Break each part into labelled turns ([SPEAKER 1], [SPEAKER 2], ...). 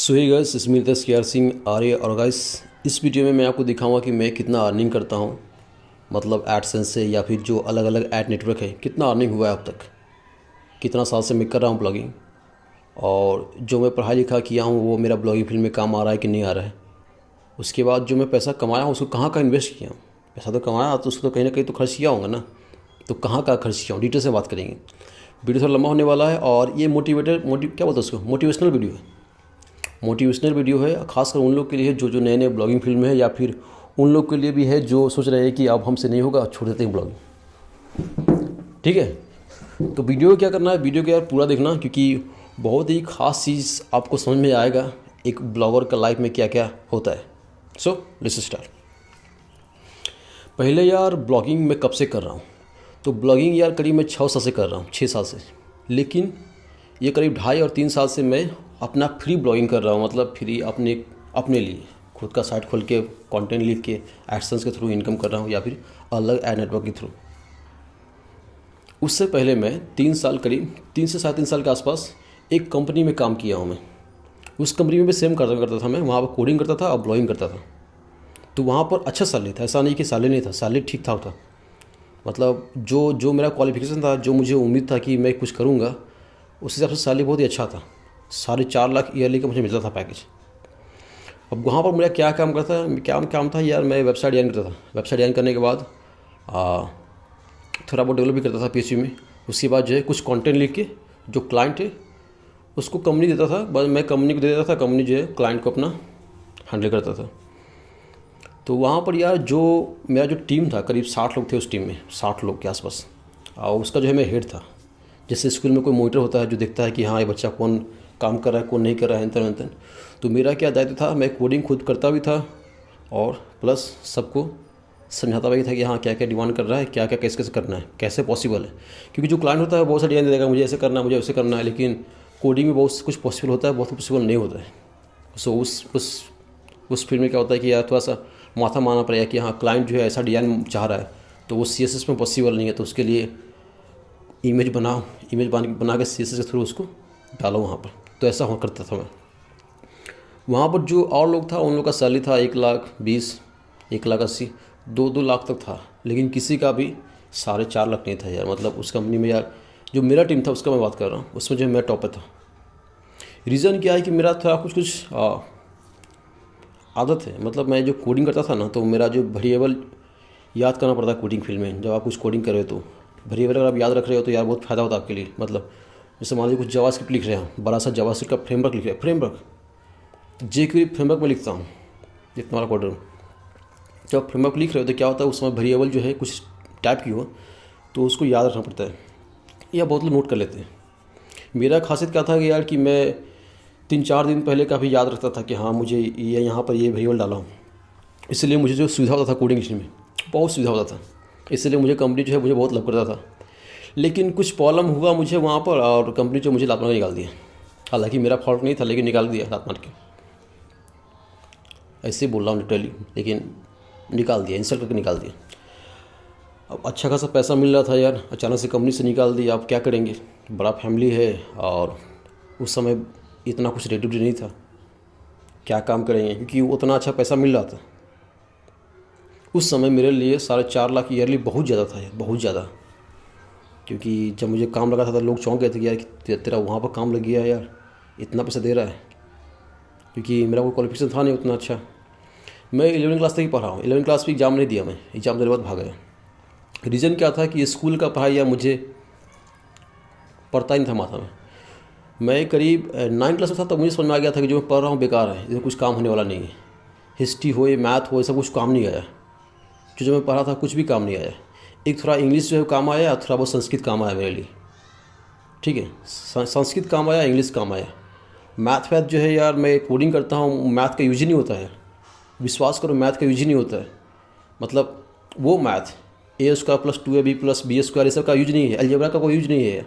[SPEAKER 1] सो hey guys, इसमें K R Singh Arya. और guys, इस वीडियो में मैं आपको दिखाऊंगा कि मैं कितना अर्निंग करता हूं, मतलब एडसेंस से या फिर जो अलग अलग ऐड नेटवर्क है, कितना अर्निंग हुआ है अब तक, कितना साल से मैं कर रहा हूं ब्लॉगिंग, और जो मैं पढ़ाई लिखा किया हूं वो मेरा ब्लॉगिंग फील्ड में काम आ रहा है कि नहीं आ रहा है। उसके बाद जो मैं पैसा कमाया हूँ उसको कहाँ का इन्वेस्ट किया हूँ। पैसा तो कमाया तो उसको तो कहीं ना कहीं तो खर्च किया होगा ना, तो कहाँ का खर्च किया हूँ डिटेल से बात करेंगे। वीडियो थोड़ा लंबा होने वाला है और ये क्या बोलते हैं उसको, मोटिवेशनल वीडियो है। मोटिवेशनल वीडियो है, खासकर उन लोग के लिए जो जो नए नए ब्लॉगिंग फील्ड में है, या फिर उन लोग के लिए भी है जो सोच रहे हैं कि अब हमसे नहीं होगा, छोड़ देते हैं ब्लॉगिंग। ठीक है, तो वीडियो क्या करना है, वीडियो को यार पूरा देखना, क्योंकि बहुत ही ख़ास चीज़ आपको समझ में आएगा एक ब्लॉगर का लाइफ में क्या क्या होता है। So let's start. पहले यार ब्लॉगिंग मैं कब से कर रहा हूँ, तो ब्लॉगिंग यार करीब मैं 6 साल से कर रहा हूँ, 6 साल से। लेकिन ये करीब 2.5 और 3 साल से मैं अपना फ्री ब्लॉगिंग कर रहा हूँ, मतलब फ्री अपने लिए खुद का साइट खोल के कंटेंट लिख के एडसेंस के थ्रू इनकम कर रहा हूँ, या फिर अलग ऐड नेटवर्क के थ्रू। उससे पहले मैं 3 साल, करीब 3 से 3.5 साल के आसपास एक कंपनी में काम किया हूँ मैं। उस कंपनी में भी सेम करता था मैं, वहाँ पर कोडिंग करता था और ब्लॉगिंग करता था। तो वहाँ पर अच्छा सैलरी था, ऐसा नहीं कि सैलरी नहीं था, सैलरी ठीक ठाक था। मतलब जो मेरा क्वालिफिकेशन था, जो मुझे उम्मीद था कि मैं कुछ करूँगा, उस हिसाब से सैलरी बहुत ही अच्छा था। 4.5 लाख ईयरली का मुझे मिलता था पैकेज। अब वहाँ पर मेरा क्या काम था यार, मैं वेबसाइट डिज़ाइन करता था। वेबसाइट डिज़ाइन करने के बाद थोड़ा बहुत डेवलप भी करता था PHP में। उसके बाद जो है कुछ कंटेंट लिख के जो क्लाइंट है उसको कंपनी देता था, बस मैं कंपनी को दे देता था, कंपनी जो है क्लाइंट को अपना हैंडल करता था। तो वहाँ पर यार जो मेरा जो टीम था, करीब 60 लोग थे उस टीम में, 60 लोग के आसपास। और उसका जो है मैं हेड था। जैसे स्कूल में कोई मॉनिटर होता है जो देखता है कि हाँ ये बच्चा कौन काम कर रहा है, कौन नहीं कर रहा है, इंतन। तो मेरा क्या दायित्व था, मैं कोडिंग खुद करता भी था और प्लस सबको समझाता भी था कि हाँ क्या क्या डिमांड कर रहा है, क्या क्या कैसे कैसे करना है, कैसे पॉसिबल है। क्योंकि जो क्लाइंट होता है बहुत सा डिज़ाइन दे देगा, मुझे ऐसे करना है, मुझे वैसे करना है, लेकिन कोडिंग में बहुत कुछ पॉसिबल होता है, बहुत पॉसिबल नहीं होता है। सो उस फील्ड में क्या होता है कि यार थोड़ा सा माथा मारना पड़ेगा कि हाँ क्लाइंट जो है ऐसा डिज़ाइन चाह रहा है, तो वो CSS में पॉसिबल नहीं है, तो उसके लिए इमेज बना के CSS के थ्रू उसको डालो वहाँ पर। तो ऐसा हुआ करता था मैं। वहाँ पर जो और लोग था उन लोग का सैलरी था 1,20,000, 1,80,000, 2 लाख तक था, लेकिन किसी का भी 4.5 लाख नहीं था यार। मतलब उस कंपनी में यार जो मेरा टीम था उसका मैं बात कर रहा हूँ, उसमें जो मैं टॉप पे था। रीज़न क्या है कि मेरा थोड़ा कुछ आदत है, मतलब मैं जो कोडिंग करता था ना, तो मेरा जो वेरिएबल याद करना पड़ता है कोडिंग फील्ड में। जब आप कुछ कोडिंग कर रहे हो तो वेरिएबल अगर आप याद रख रहे हो तो यार बहुत फ़ायदा होता है आपके लिए। मतलब जैसे मान लीजिए कुछ जावास्क्रिप्ट लिख रहे हैं, बड़ा सा जावास्क्रिप्ट का फ्रेमवर्क लिख रहे हैं, फ्रेमवर्क jQuery फ्रेमवर्क में लिखता हूँ, जितना वाला कोडर। जब फ्रेमवर्क लिख रहे हो तो क्या होता है, उस समय वेरिएबल जो है कुछ टाइप की हो तो उसको याद रखना पड़ता है, या बहुत लोग नोट कर लेते हैं। मेरा खासियत क्या था कि यार कि मैं 3-4 दिन पहले का भी याद रखता था कि हाँ मुझे ये यहाँ पर ये वेरिएबल डाला हूँ। इसलिए मुझे जो सुविधा होता था कोडिंग लिखने में, बहुत सुविधा होता था। इसलिए मुझे कंपनी जो है मुझे बहुत लव करता था। लेकिन कुछ प्रॉब्लम हुआ मुझे वहाँ पर, और कंपनी जो मुझे लात मार के निकाल दिया। हालांकि मेरा फॉल्ट नहीं था, लेकिन निकाल दिया लात मार के। ऐसे ही बोल रहा हूँ लिटरली, लेकिन निकाल दिया, इंसल्ट करके निकाल दिया। अब अच्छा खासा पैसा मिल रहा था यार, अचानक से कंपनी से निकाल दिया। आप क्या करेंगे, बड़ा फैमिली है और उस समय इतना कुछ रेडी नहीं था, क्या काम करेंगे, क्योंकि उतना अच्छा पैसा मिल रहा था। उस समय मेरे लिए 4.5 लाख ईयरली बहुत ज़्यादा था यार, बहुत ज़्यादा। क्योंकि जब मुझे काम लगा था तो लोग चौंक गए थे कि यार तेरा वहाँ पर काम लग गया है यार, इतना पैसा दे रहा है। क्योंकि मेरा कोई क्वालिफिकेशन था नहीं उतना अच्छा। मैं 11वीं क्लास तक ही पढ़ा हूँ, 11वीं क्लास भी एग्ज़ाम नहीं दिया मैं, एग्ज़ाम देने के बाद भाग गया। रीज़न क्या था कि स्कूल का पढ़ाई या मुझे पढ़ता ही नहीं था माथा में। मैं करीब 9 क्लास में था तब मुझे समझ में आ गया था कि जो मैं पढ़ रहा हूँ बेकार है, इसमें कुछ काम होने वाला नहीं है। हिस्ट्री हो या मैथ हो, ये सब कुछ काम नहीं आया। जो मैं पढ़ा था कुछ भी काम नहीं आया। एक थोड़ा इंग्लिश जो है काम आया, थोड़ा बहुत संस्कृत काम आया मेरे लिए। ठीक है, संस्कृत काम आया, इंग्लिश काम आया। मैथ जो है यार, मैं कोडिंग करता हूँ, मैथ का यूज ही नहीं होता है। विश्वास करो, मैथ का यूज ही नहीं होता है। मतलब वो मैथ A² + 2AB + B² ये सब का यूज नहीं है, अलजेब्रा का कोई यूज नहीं है।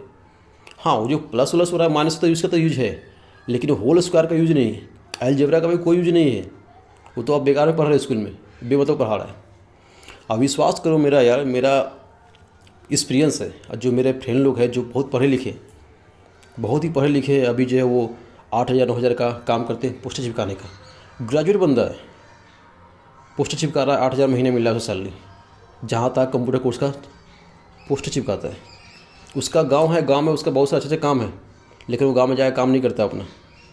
[SPEAKER 1] हाँ, वो जो प्लस हो रहा है, माइनस का यूज़ का तो यूज है, लेकिन होल स्क्वायर का यूज नहीं है। अलजेब्रा का भी कोई यूज नहीं है। वो तो आप बेकार में पढ़ रहे हैं, स्कूल में बेमतलब पढ़ा रहा है। अब विश्वास करो मेरा यार, मेरा एक्सपीरियंस है, और जो मेरे फ्रेंड लोग हैं जो बहुत पढ़े लिखे हैं, अभी जो है वो 8,000 9,000 का काम करते हैं पोस्टर चिपकाने का। ग्रेजुएट बंदा है, पोस्टर चिपका रहा है, 8,000 महीने मिल रहा है उसे सैलरी। जहाँ तक कंप्यूटर कोर्स का पोस्टर चिपकाता है। उसका गांव है, गांव में उसका बहुत से अच्छे काम है, लेकिन वो गांव में जाकर काम नहीं करता अपना।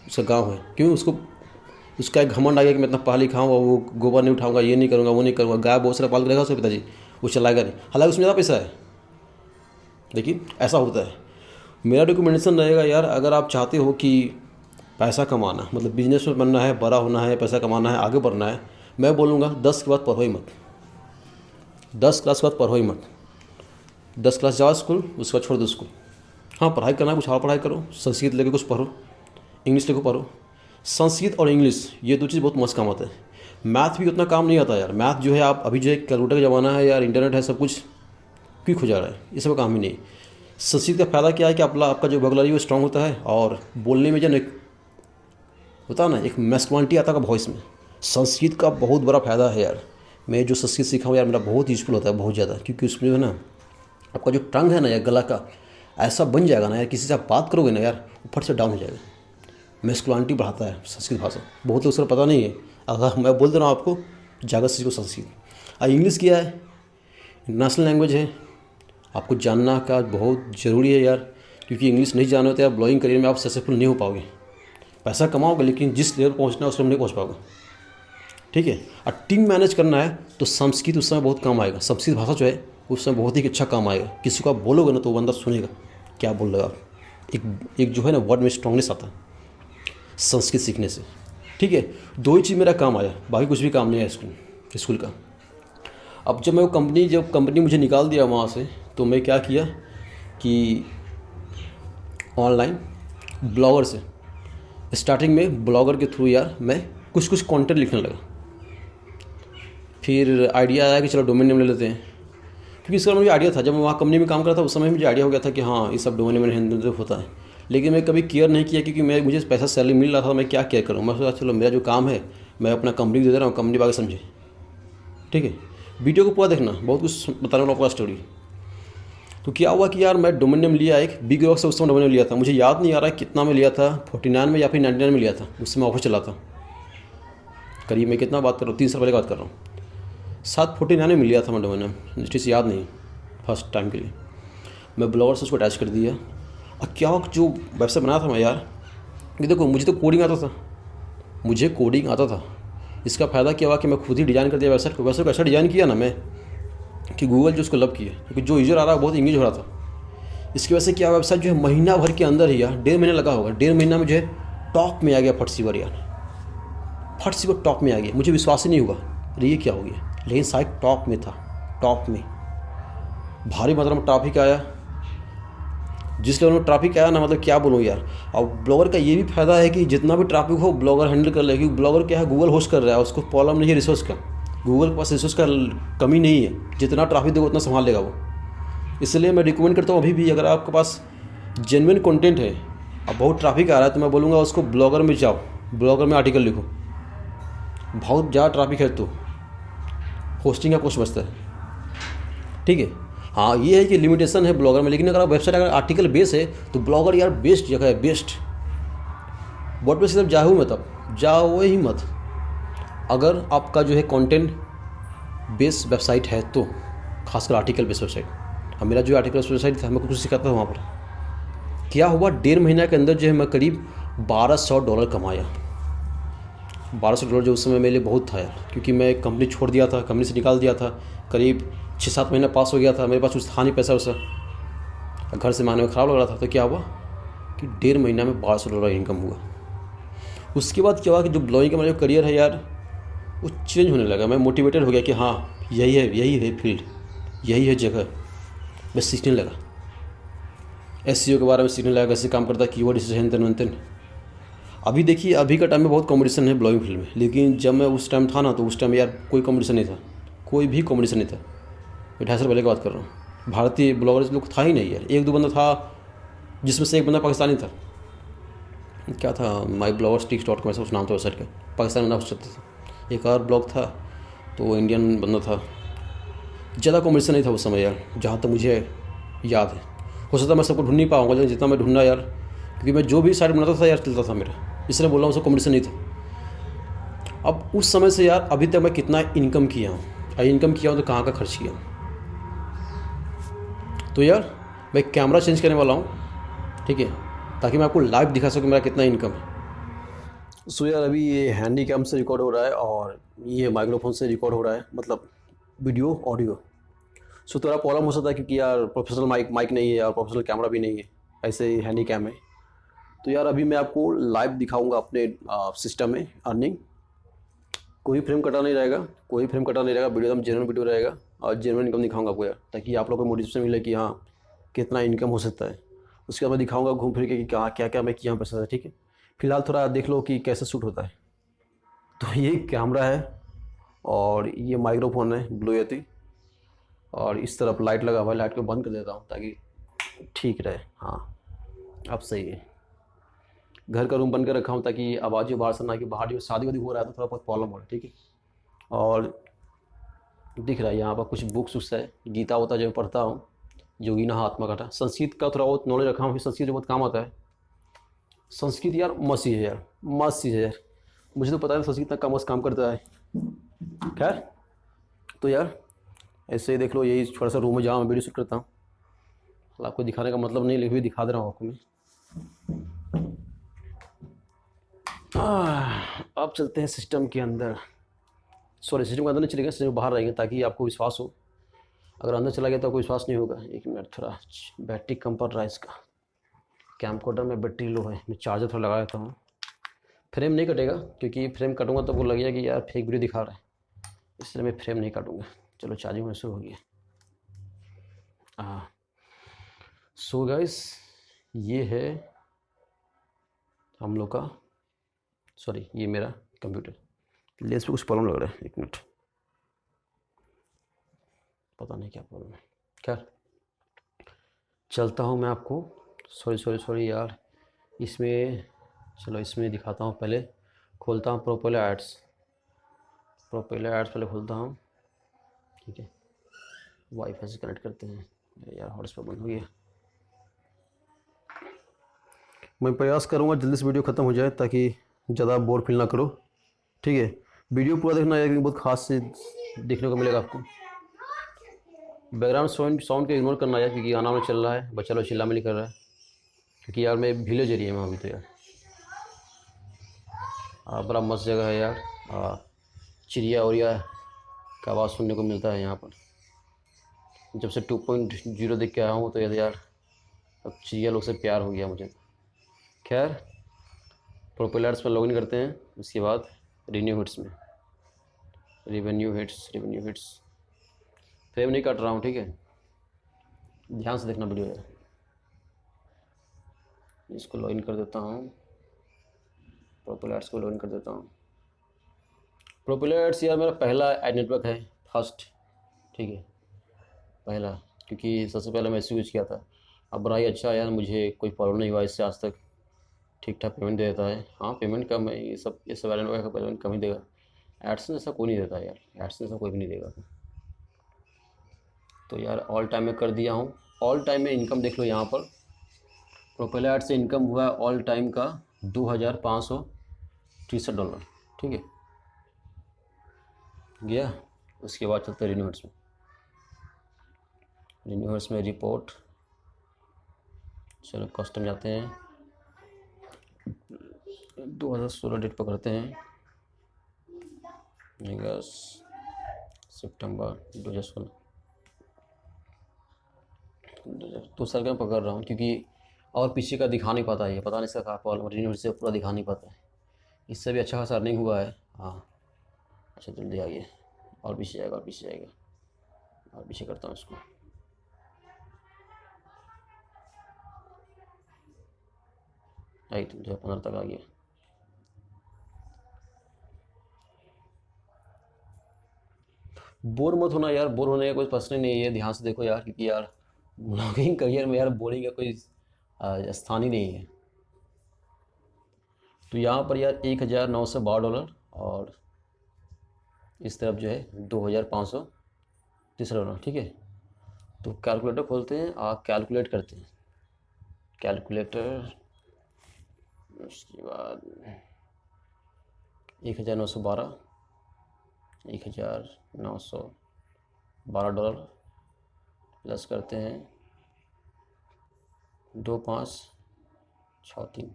[SPEAKER 1] उसका गांव है, क्यों? उसका एक घमंड आ गया कि मैं इतना पढ़ा लिखा हूँ, वो गोबर नहीं उठाऊंगा, ये नहीं करूँगा, वो नहीं करूँगा। गाय बहुत सारा पाल करेगा उसके पिताजी, वो चलाएगा नहीं, हालांकि उसमें ज़्यादा पैसा है। देखिए ऐसा होता है। मेरा रिकमेंडेशन रहेगा यार, अगर आप चाहते हो कि पैसा कमाना, मतलब बिजनेस में बनना है, बड़ा होना है, पैसा कमाना है, आगे बढ़ना है, मैं बोलूँगा 10 के बाद पढ़ो ही मत। 10 क्लास के बाद पढ़ो ही मत। 10 क्लास जाओ स्कूल, उसके बाद छोड़ दो स्कूल। हाँ, पढ़ाई करना है कुछ और पढ़ाई करो, संस्कृत लेके कुछ पढ़ो, इंग्लिश लेके पढ़ो। संस्कृत और इंग्लिश ये दो चीज़ बहुत मस्त काम आता है। मैथ भी उतना काम नहीं आता यार। मैथ जो है, आप अभी जो है कैलकुलेटर का ज़माना है यार, इंटरनेट है, सब कुछ क्विक हो जा रहा है, ये सब काम ही नहीं। संस्कृत का फ़ायदा क्या है कि आपका जो वोकैबुलरी वो स्ट्रांग होता है, और बोलने में जो एक होता है ना, एक मैस्कुलिनिटी आता है वॉइस में। संस्कृत का बहुत बड़ा फ़ायदा है यार। मैं जो संस्कृत सीखा हूँ यार, मेरा बहुत यूजफुल होता है, बहुत ज़्यादा, क्योंकि उसमें जो है ना, आपका जो टंग है ना यार, गला का ऐसा बन जाएगा ना यार, किसी से आप बात करोगे ना यार, वो फट से डाउन हो जाएगा। मैस्कुलिनिटी बढ़ाता है संस्कृत भाषा। बहुत लोग उसका पता नहीं है। अगर मैं बोल दे रहा हूँ आपको, ज़्यादा सीखो संस्कृत। और इंग्लिश क्या है, इंटरनेशनल लैंग्वेज है, आपको जानना का बहुत ज़रूरी है यार, क्योंकि इंग्लिश नहीं जाना तो यार ब्लॉगिंग करियर में आप सक्सेसफुल नहीं हो पाओगे। पैसा कमाओगे, लेकिन जिस लेवल पहुँचना है उस लेवल नहीं पहुँच पाओगे। ठीक है। और टीम मैनेज करना है तो संस्कृत उस समय बहुत काम आएगा। संस्कृत भाषा जो है उस समय बहुत ही अच्छा काम आएगा। किसी को आप बोलोगे ना तो वो बंदा सुनेगा क्या बोल रहे हो आप। एक जो है ना, वर्ड में स्ट्रांगनेस आता है संस्कृत सीखने से। ठीक है, 2 ही चीज़ मेरा काम आया, बाकी कुछ भी काम नहीं आया स्कूल का। अब जब कंपनी मुझे निकाल दिया वहाँ से, तो मैं क्या किया कि ऑनलाइन ब्लॉगर से, स्टार्टिंग में ब्लॉगर के थ्रू यार मैं कुछ कंटेंट लिखने लगा। फिर आइडिया आया कि चलो डोमेन नेम ले लेते हैं, क्योंकि इसका मुझे आइडिया था। जब मैं वहाँ कंपनी में काम करता था उस समय मुझे आइडिया हो गया था कि हाँ, ये सब डोमेन नेम हैंडल होता है। लेकिन मैं कभी केयर नहीं किया, क्योंकि मुझे पैसा सैलरी मिल रहा था, मैं क्या केयर करूँ। मैं सोचा चलो मेरा जो काम है मैं अपना कंपनी दे दे रहा हूँ, कंपनी बाकी समझे। ठीक है, वीडियो को पूरा देखना, बहुत कुछ बताने वाला आपका स्टोरी। तो क्या हुआ कि यार मैं डोमेन नेम लिया, एक बिग रॉक से उस समय डोमेन नेम लिया था। मुझे याद नहीं आ रहा है कितना में लिया था, 49 में या फिर 99 में लिया था। उस समय ऑफर चला था, करीब मैं कितना बात कर रहा हूँ, 3 साल पहले बात कर रहा हूँ। 749 में लिया था मैं डोमेन नेम, ठीक याद नहीं, फर्स्ट टाइम के लिए। मैं ब्लॉगर से उसको अटैच कर दिया। और क्या जो वेबसाइट बनाया था मैं यार, कि देखो मुझे तो कोडिंग आता था। इसका फ़ायदा क्या हुआ कि मैं खुद ही डिज़ाइन कर दिया वेबसाइट को ऐसा डिज़ाइन किया ना मैं, कि गूगल जो उसको लव किया, क्योंकि जो यूज़र आ रहा है बहुत इंगेज हो रहा था। इसकी वजह से क्या वेबसाइट जो है महीना भर के अंदर ही यार, 1.5 महीना लगा होगा, 1.5 महीना में जो है टॉप में आ गया, फट सीवर टॉप में आ गया। मुझे विश्वास ही नहीं हुआ अरे ये क्या हो गया, लेकिन साइट टॉप में था। टॉप में भारी मात्रा में ट्रैफिक आया। जिस लेवल में ट्रैफिक आया ना, मतलब क्या बोलूँ यार। और ब्लॉगर का ये भी फायदा है कि जितना भी ट्रैफिक हो ब्लॉगर हैंडल कर लेगा, क्योंकि ब्लॉगर क्या है, गूगल होस्ट कर रहा है, उसको प्रॉब्लम नहीं है रिसोर्स का। गूगल के पास रिसोर्स का कमी नहीं है, जितना ट्रैफिक देगा उतना संभाल लेगा वो। इसलिए मैं रिकमेंड करता हूँ, अभी भी अगर आपके पास जेन्युइन कंटेंट है और बहुत ट्रैफिक आ रहा है, तो मैं बोलूँगा उसको ब्लॉगर में जाओ, ब्लॉगर में आर्टिकल लिखो। बहुत ज़्यादा ट्रैफिक है तो होस्टिंग का कॉस्ट बचता है। ठीक है, हाँ ये है कि लिमिटेशन है ब्लॉगर में, लेकिन अगर आप वेबसाइट अगर आर्टिकल बेस है तो ब्लॉगर यार बेस्ट जगह है, बेस्ट। वर्डप्रेस की तरफ जाओ मत, अब जाओ ही मत। अगर आपका जो है कंटेंट बेस वेबसाइट है तो, खासकर आर्टिकल बेस वेबसाइट। अब मेरा जो आर्टिकल बेस वेबसाइट था, मैं कुछ सिखाता था वहाँ पर। क्या हुआ, 1.5 महीना के अंदर जो है मैं करीब $1200 कमाया। $1200 जो उस समय मेरे लिए बहुत था यार, क्योंकि मैं कंपनी छोड़ दिया था, कंपनी से निकाल दिया था। करीब 6-7 महीना पास हो गया था, मेरे पास कुछ था नहीं पैसा वैसा, घर से माने में ख़राब लग रहा था। तो क्या हुआ कि 1.5 महीना में $1200 इनकम हुआ। उसके बाद क्या हुआ कि जो ब्लॉगिंग का मेरा जो करियर है यार, वो चेंज होने लगा। मैं मोटिवेटेड हो गया कि हाँ यही है फील्ड, यही है जगह। मैं सीखने लगा, SEO के बारे में सीखने लगा, कैसे काम करता है, कीवर्ड हेन। अभी देखिए, अभी का टाइम में बहुत कंपटीशन है ब्लॉगिंग फील्ड में, लेकिन जब मैं उस टाइम था ना, तो उस टाइम यार कोई कंपटीशन नहीं था, कोई भी कंपटीशन नहीं था। मैं 2.5 साल पहले की बात कर रहा हूँ। भारतीय ब्लॉगर्स लोग था ही नहीं यार। 1-2 बंदा था, जिसमें से एक बंदा पाकिस्तानी था। क्या था, myblogerstick.com ऐसा कुछ नाम था वेबसाइट का, पाकिस्तान में नाम चलता था। एक और ब्लॉग था तो वो इंडियन बंदा था। ज़्यादा कंपटीशन नहीं था उस समय यार, जहाँ तक मुझे याद है। हो सकता है मैं सबको ढूंढ नहीं पाऊँगा, लेकिन जितना मैं ढूंढा यार, क्योंकि मैं जो भी साइट बनाता था यार चलता था मेरा। इसलिए बोल रहा हूँ उसका कॉम्पिटिशन नहीं था। अब उस समय से यार अभी तक मैं कितना इनकम किया हूँ, और इनकम किया हूँ तो कहाँ का खर्च किया हूँ। तो यार मैं कैमरा चेंज करने वाला हूँ, ठीक है, ताकि मैं आपको लाइव दिखा सकूँ मेरा कितना इनकम है। सो यार अभी ये हैंडी कैम से रिकॉर्ड हो रहा है और ये माइक्रोफोन से रिकॉर्ड हो रहा है, मतलब वीडियो ऑडियो। सो थोड़ा प्रॉब्लम हो सकता है क्योंकि यार प्रोफेशनल माइक नहीं है और प्रोफेशनल कैमरा भी नहीं है, ऐसे ही हैंडी कैम है। तो यार अभी मैं आपको लाइव दिखाऊंगा अपने सिस्टम में अर्निंग। कोई फ्रेम कटा नहीं रहेगा, कोई फ्रेम कटा नहीं रहेगा, वीडियो एकदम जेन्युइन वीडियो रहेगा और जेन्युइन इनकम दिखाऊंगा आपको यार, ताकि आप लोगों को मोटिवेशन मिले कि हाँ कितना इनकम हो सकता है। उसके बाद मैं दिखाऊंगा घूम फिर के कि क्या क्या क्या मैं किया हूँ पैसा, ठीक है। फिलहाल थोड़ा देख लो कि कैसे शूट होता है। तो ये कैमरा है और ये माइक्रोफोन है ब्लू यती, और इस तरफ लाइट लगा हुआ है। लाइट को बंद कर देता हूँ ताकि ठीक रहे। हाँ अब सही है। घर का रूम बंद कर रखा हूँ ताकि आवाज़ बाहर से ना, कि बाहर जो शादी वादी हो रहा है तो थोड़ा बहुत प्रॉब्लम हो रहा है, ठीक है। और दिख रहा है यहाँ पर कुछ बुक्स उस है, गीता होता जो पढ़ता हूँ, योगिना आत्मा कथा। संस्कृत का थोड़ा बहुत नॉलेज रखा हूँ, संस्कृत बहुत काम आता है। संस्कृत यार मस्त चीज़ है यार, मस्त चीज़ है यार। मुझे तो पता है संस्कृत इतना का मस्त काम करता है। खैर तो यार ऐसे ही देख लो, यही थोड़ा सा रूम में जहाँ मैं वीडियो शूट करता हूँ। आपको दिखाने का मतलब नहीं, लेकिन भी दिखा दे रहा हूँ आपको मैं। अब चलते हैं सिस्टम के अंदर। सॉरी, सिस्टम के अंदर नहीं चलेगा, सिस्टम बाहर रहेंगे ताकि आपको विश्वास हो। अगर अंदर चला गया तो आपको विश्वास नहीं होगा। एक मिनट, थोड़ा बैटरी कम पड़ रहा है इसका। कैमकोडर में बैटरी लो है, मैं चार्जर थोड़ा लगा देता हूँ। फ्रेम नहीं कटेगा क्योंकि फ्रेम कटूंगा तो वो लगेगा कि यार फेक वीडियो दिखा रहा है, इसलिए मैं फ्रेम नहीं काटूंगा। चलो चार्जिंग में शुरू हो गया। हाँ सो गाइस, ये है हम लोग का, सॉरी ये मेरा कंप्यूटर। लेंस पे कुछ प्रॉब्लम लग रहा है, एक मिनट, पता नहीं क्या प्रॉब्लम है। खैर चलता हूँ मैं आपको। सॉरी यार, इसमें चलो इसमें दिखाता हूँ। पहले खोलता हूँ प्रोपेलर एड्स पहले खोलता हूँ, ठीक है। वाईफाई से कनेक्ट करते हैं। यार हॉटस्पॉट बंद हो गया। मैं प्रयास करूँगा जल्दी से वीडियो ख़त्म हो जाए ताकि ज़्यादा बोर फील ना करो, ठीक है। वीडियो पूरा देखना है, बहुत खास से देखने को मिलेगा आपको। बैकग्राउंड साउंड को इग्नोर करना है क्योंकि गाना में चल रहा है, बच्चा लोग चिल्लामिल्ली कर रहा है, क्योंकि यार मैं विलेज एरिया में अभी तो यार। बड़ा मस्त जगह है यार। चिड़िया उड़िया का आवाज़ सुनने को मिलता है यहाँ पर। जब से 2.0 देख के आया हूँ तो यार अब चिड़िया लोग से प्यार हो गया मुझे। खैर प्रोपेलर्स पर लॉगिन करते हैं, उसके बाद रेवेन्यू हिट्स। फ्रेम नहीं काट रहा हूँ, ठीक है, ध्यान से देखना वीडियो है। इसको लॉगिन कर देता हूँ, प्रोपेलर्स को लॉगिन कर देता हूँ। प्रोपेलर्स यार मेरा पहला एड नेटवर्क है, फर्स्ट, ठीक है, पहला, क्योंकि सबसे पहले मैं इसे यूज़ किया था। अब बड़ा ही अच्छा यार, मुझे कोई प्रॉब्लम नहीं हुआ इससे आज तक। ठीक ठाक पेमेंट दे देता है। हाँ पेमेंट कम है, ये सब एड नेटवर्क का पेमेंट कम ही देगा। एडसेंस ऐसा कोई नहीं देता यार, एडसेंस ऐसा कोई भी नहीं देगा। तो यार ऑल टाइम में कर दिया हूँ। ऑल टाइम में इनकम देख लो यहाँ पर। प्रोपेलर ऐड से इनकम हुआ है ऑल टाइम का $2563, ठीक है, गया। उसके बाद चलते हैं रिन्यूअर्स में रिपोर्ट। चलो कस्टम जाते हैं, 2016 डेट पकड़ते हैं, अगस्त सितंबर 2016। 2 साल का मैं पकड़ रहा हूँ क्योंकि और पीछे का दिखा नहीं पाता है, ये पता नहीं इसका प्रॉब्लम, रिन्यूअर्स से पूरा दिखा नहीं पाता है। इससे भी अच्छा खासा अर्निंग हुआ है। हाँ अच्छा जल्दी आइए, और पीछे जाएगा और पीछे करता हूँ इसको। आई तो 2015 तक आ गया। बोर मत होना यार, बोर होने का कोई प्रश्न ही नहीं है। ध्यान से देखो यार, क्योंकि यार ब्लॉगिंग करियर में यार बोरिंग का कोई स्थान ही नहीं है। तो यहाँ पर यार $1912 और इस तरफ जो है $2530, ठीक है। तो कैलकुलेटर खोलते हैं और कैलकुलेट करते हैं। कैलकुलेटर उसके बाद 1912 $1912 प्लस करते हैं 2563,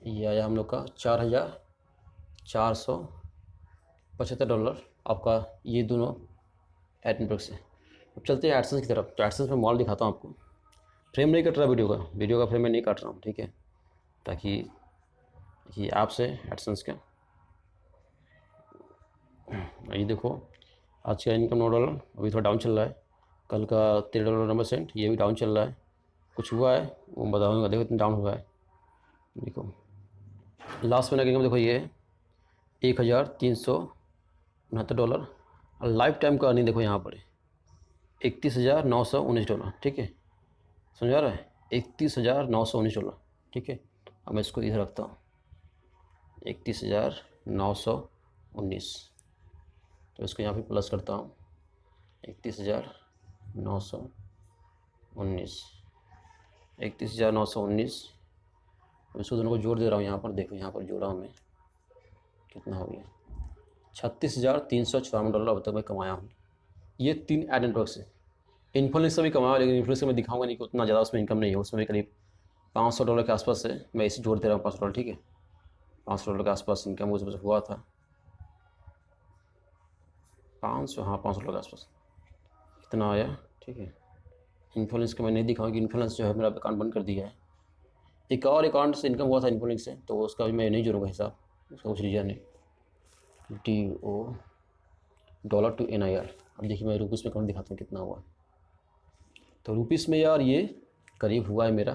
[SPEAKER 1] ये आया हम लोग का $4475 आपका, ये दोनों एड नेटवर्क से। अब चलते हैं एडसेंस की तरफ। तो एडसेंस में मॉल दिखाता हूँ आपको। फ्रेम नहीं कट रहा वीडियो का फ्रेम में नहीं काट रहा हूँ, ठीक है, ताकि ये ऐप से एडसेंस का। ये देखो आज का इनकम $9 अभी थोड़ा डाउन चल रहा है, कल का $13.90 ये भी डाउन चल रहा है। कुछ हुआ है वो बताऊँगा, देखो इतना डाउन हुआ है। देखो लास्ट महीना का इनकम देखो, ये है $1369 और लाइफ टाइम का अर्निंग देखो यहाँ पर $31,919, ठीक है, समझ आ रहा है, $31,919, ठीक है। अब मैं इसको इधर रखता हूँ 31,919, तो इसको यहाँ पे प्लस करता हूँ 31,919, 31,919। इसको दोनों को जोड़ दे रहा हूँ यहाँ पर, देखो यहाँ पर जोड़ा हूँ मैं, कितना हो गया $36,394 अब तक मैं कमाया हूँ। ये 3 एड नेटवर्क से। इन्फ्लुएंस से भी कमाया, लेकिन इन्फ्लुएंस में दिखाऊंगा नहीं कि उतना ज़्यादा उसमें इनकम नहीं है, उसमें भी करीब $500 के आसपास है। मैं इसे जोड़ दे रहा हूँ $500, ठीक है, $500 के आसपास इनकम उसमें से हुआ था, 500, हाँ $500 के आसपास इतना आया, ठीक है। इन्फ्लुएंस का मैं नहीं दिखाऊँ कि इन्फ्लुएंस जो है मेरा अकाउंट बंद कर दिया है। एक और अकाउंट से इनकम हुआ था इन्फ्लुएंस से, तो उसका भी मैं नहीं जोड़ूंगा हिसाब, उसका कुछ रीज़न है। DO dollar to NIR। अब देखिए मैं रुपीस में अकाउंट दिखाता हूँ कितना हुआ। तो रुपीस में यार ये करीब हुआ है मेरा,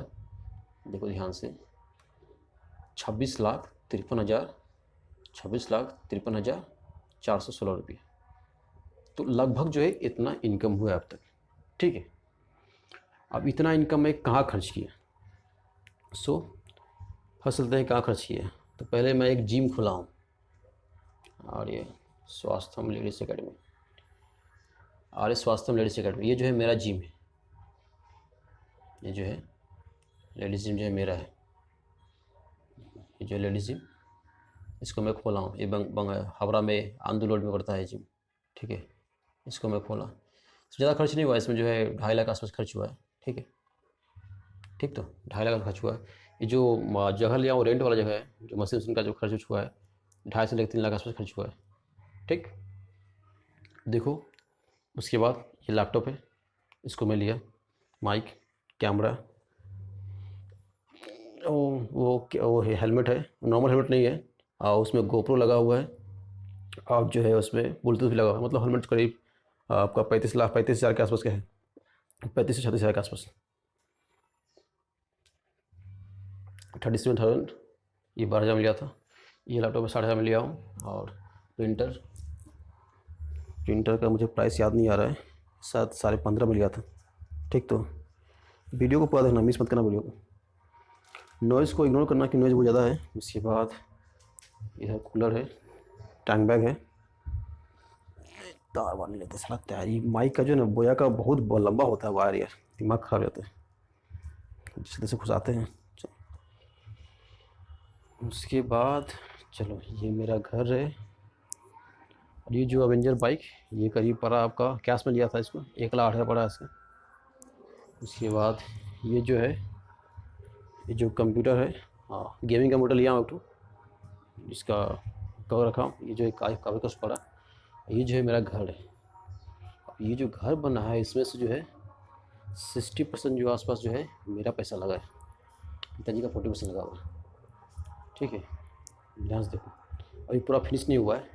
[SPEAKER 1] देखो ध्यान से, 26,53,416 रुपये। तो लगभग जो है इतना इनकम हुआ अब तक, ठीक है। अब इतना इनकम मैं कहाँ खर्च किया, फंसलते हैं कहाँ खर्च किया। तो पहले मैं एक जिम खुला हूँ, और ये Swasthyam ladies academy, Swasthyam ladies academy, ये जो है मेरा जिम है, ये जो है लेडीज़ जिम जो है मेरा है, ये जो है लेडीज़ जिम, इसको मैं खोला हूँ। ये हावड़ा में आंदू रोड में पड़ता है जिम, ठीक है, इसको मैं खोला। ज़्यादा खर्च नहीं हुआ इसमें, जो है 2.5 लाख आसपास खर्च हुआ है, ठीक है, ठीक। तो 2.5 लाख खर्च हुआ है। ये जो जगह लिया वो रेंट वाला जगह है, जो मशीन का जो खर्च हुआ है 2.5 से लेकर 3 लाख आसपास खर्च हुआ है, ठीक। देखो उसके बाद ये लैपटॉप है, इसको मैं लिया, माइक, कैमरा, वो हेलमेट है, नॉर्मल हेलमेट नहीं है, और उसमें GoPro लगा हुआ है, और जो है उसमें ब्लूटूथ भी लगा हुआ है। मतलब हेलमेट करीब आपका 35,000 के आसपास का है, 35 से 36,000 के आसपास, 37,000। ये 12,000 में लिया था। ये लैपटॉप में 7,500 में लिया हूँ। और प्रिंटर का मुझे प्राइस याद नहीं आ रहा है, शायद 15,500 में लिया था, ठीक। तो वीडियो को पूरा देखना, मिस मत करना वीडियो को। नॉइज़ को इग्नोर करना कि नॉइज़ बहुत ज़्यादा है। उसके बाद इधर कूलर है, टैंक बैग है, तार वार लेते साला तार। ये माइक का जो है ना, बोया का बहुत लंबा होता है वायर, यार दिमाग खराब रहता है, जिस तरह से घुसाते हैं। उसके बाद चलो, ये मेरा घर है, और ये जो अवेंजर बाइक, ये करीब पड़ा आपका, कैश में लिया था इसको, 1,08,000 पड़ा इसका। उसके बाद ये जो है, ये जो कंप्यूटर है, हाँ गेमिंग कंप्यूटर लिया हूँ एक तो, इसका कवर रखा हूँ। ये जो एक काफ़ी कस्ट पड़ा। ये जो है मेरा घर है। अब ये जो घर बना है, इसमें से जो है 60% जो आसपास जो है मेरा पैसा लगा है, पिताजी का 40% लगा हुआ है, ठीक है। ध्यान से देखो, अभी पूरा फिनिश नहीं हुआ है।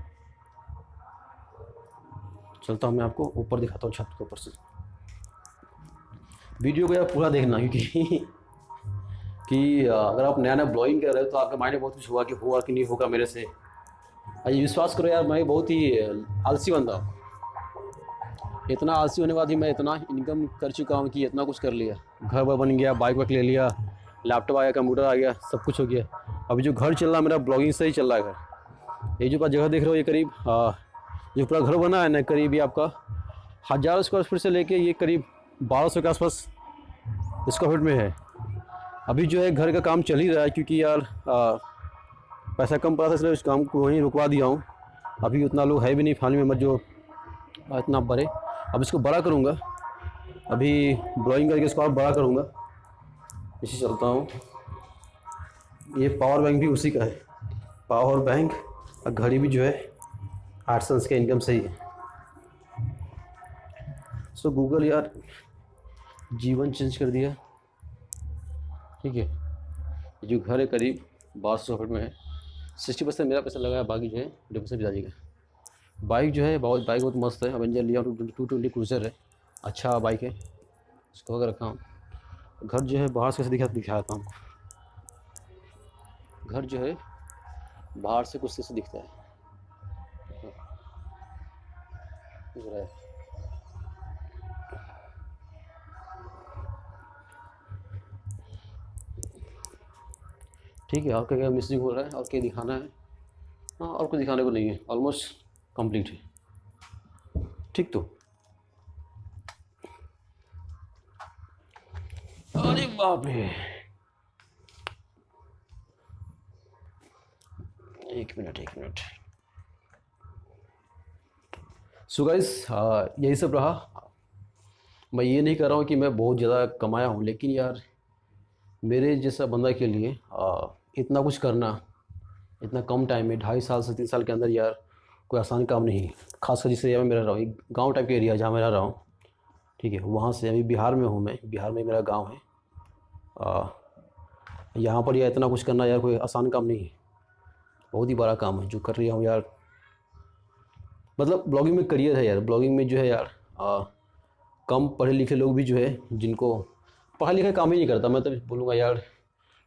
[SPEAKER 1] चलता हूँ मैं आपको ऊपर दिखाता हूँ, छत के ऊपर से। वीडियो को यार पूरा देखना, क्योंकि कि अगर आप नया नया ब्लॉगिंग कर रहे हो तो आपके माइंड में बहुत कुछ हुआ कि होगा कि नहीं होगा मेरे से। ये विश्वास करो यार, मैं बहुत ही आलसी बंदा हूँ। इतना आलसी होने के बाद ही मैं इतना इनकम कर चुका हूँ कि इतना कुछ कर लिया। घर बन गया, बाइक वाइक ले लिया, लैपटॉप आ गया, कंप्यूटर आ गया, सब कुछ हो गया। अभी जो घर चल रहा है मेरा, ब्लॉगिंग से ही चल रहा है घर। ये जो पूरा जगह देख रहे हो, ये करीब जो पूरा घर बना है ना, करीब ये आपका 1000 स्क्वायर फीट से लेके ये करीब 1200 के आसपास स्क्वायर फीट में है। अभी जो है घर का काम चल ही रहा है, क्योंकि यार पैसा कम पड़ा था, इसलिए उस काम को वहीं रुकवा दिया हूँ। अभी उतना लोग है भी नहीं फैमिली मेम्बर जो इतना बड़े। अब इसको बड़ा करूँगा, अभी ड्राइंग करके इसको और बड़ा करूँगा। इसी चलता हूँ। ये पावर बैंक भी उसी का है, पावर बैंक। और घड़ी भी जो है आर्ट्स के इनकम से ही है। सो गूगल यार जीवन चेंज कर दिया। ठीक है, ये जो घर है करीब 1200 फीट में है। 60% मेरा पैसा लगा है, बाकी जो है 20% पिताजी का। बाइक जो है बाइक बहुत मस्त है, अवेंजर लिया 220 क्रूज़र है, अच्छा बाइक है, इसको अगर रखा हूँ। घर जो है बाहर से दिखाता हूँ। घर जो है बाहर से कुछ से दिखता है, ठीक है। और क्या क्या मिसिंग हो रहा है, और क्या दिखाना है? हाँ, और कुछ दिखाने को नहीं है, ऑलमोस्ट कंप्लीट है। ठीक, तो अरे बाप रे, एक मिनट। सो गाइस यही सब रहा। मैं ये नहीं कर रहा हूँ कि मैं बहुत ज़्यादा कमाया हूँ, लेकिन यार मेरे जैसा बंदा के लिए इतना कुछ करना, इतना कम टाइम में 2.5 साल से 3 साल के अंदर, यार कोई आसान काम नहीं है। खासकर जिस एरिया में मैं रह रहा हूँ, एक गाँव टाइप का एरिया जहाँ मैं रह रहा हूँ, ठीक है, वहाँ से अभी बिहार में हूँ मैं, बिहार में मेरा गाँव है। यहाँ पर यार इतना कुछ करना यार कोई आसान काम नहीं है, बहुत ही बड़ा काम है जो कर रहा हूँ यार। मतलब ब्लॉगिंग में करियर है यार, ब्लॉगिंग में जो है यार कम पढ़े लिखे लोग भी जो है, जिनको पढ़ा लिखा काम ही नहीं करता, मैं तो बोलूँगा यार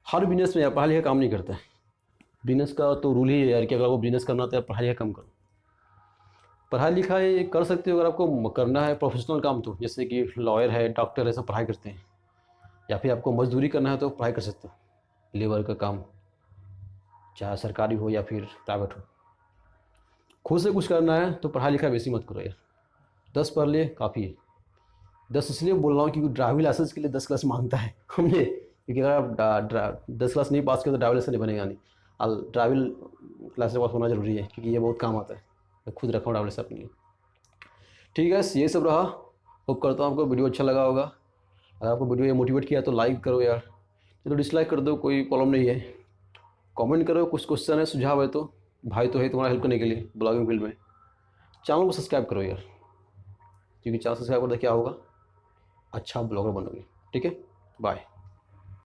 [SPEAKER 1] हर बिजनेस में यार पढ़ा लिखा काम नहीं करता है। बिजनेस का तो रूल ही है यार कि अगर आपको बिजनेस करना तो यार पढ़ाई लिखा कम करो। पढ़ाई लिखाई कर सकते हो अगर आपको करना है प्रोफेशनल काम, तो जैसे कि लॉयर है, डॉक्टर है, सब पढ़ाई करते हैं। या फिर आपको मजदूरी करना है तो पढ़ाई कर सकते हो, लेबर का काम, चाहे सरकारी हो या फिर प्राइवेट हो। खुद से कुछ करना है तो पढ़ाई लिखाई वैसी मत करो यार, 10 पढ़ लिए काफ़ी है। 10 इसलिए बोल रहा हूँ क्योंकि ड्राइविंग लाइसेंस के लिए 10 क्लास मांगता है हमने, क्योंकि अगर आप 10 क्लास नहीं पास किया तो ड्राइविंग लाइसेंस नहीं बनेगा। नहीं, ड्राइविंग लाइसेंस पास होना जरूरी है, क्योंकि ये बहुत काम आता है। मैं खुद रखा हूँ ड्राइविंग लाइसेंस अपने लिए। ठीक है, ये सब रहा। होप करता हूँ आपको वीडियो अच्छा लगा होगा। अगर आपको वीडियो ये मोटिवेट किया तो लाइक करो यार, चलो डिसलाइक कर दो, कोई प्रॉब्लम नहीं है। कमेंट करो, कुछ क्वेश्चन है, सुझाव है तो भाई तो है तुम्हारा हेल्प करने के लिए ब्लॉगिंग फील्ड में। चैनल को सब्सक्राइब करो यार, क्योंकि चैनल सब्सक्राइब करते क्या होगा, अच्छा ब्लॉगर बनोगे। ठीक है, बाय।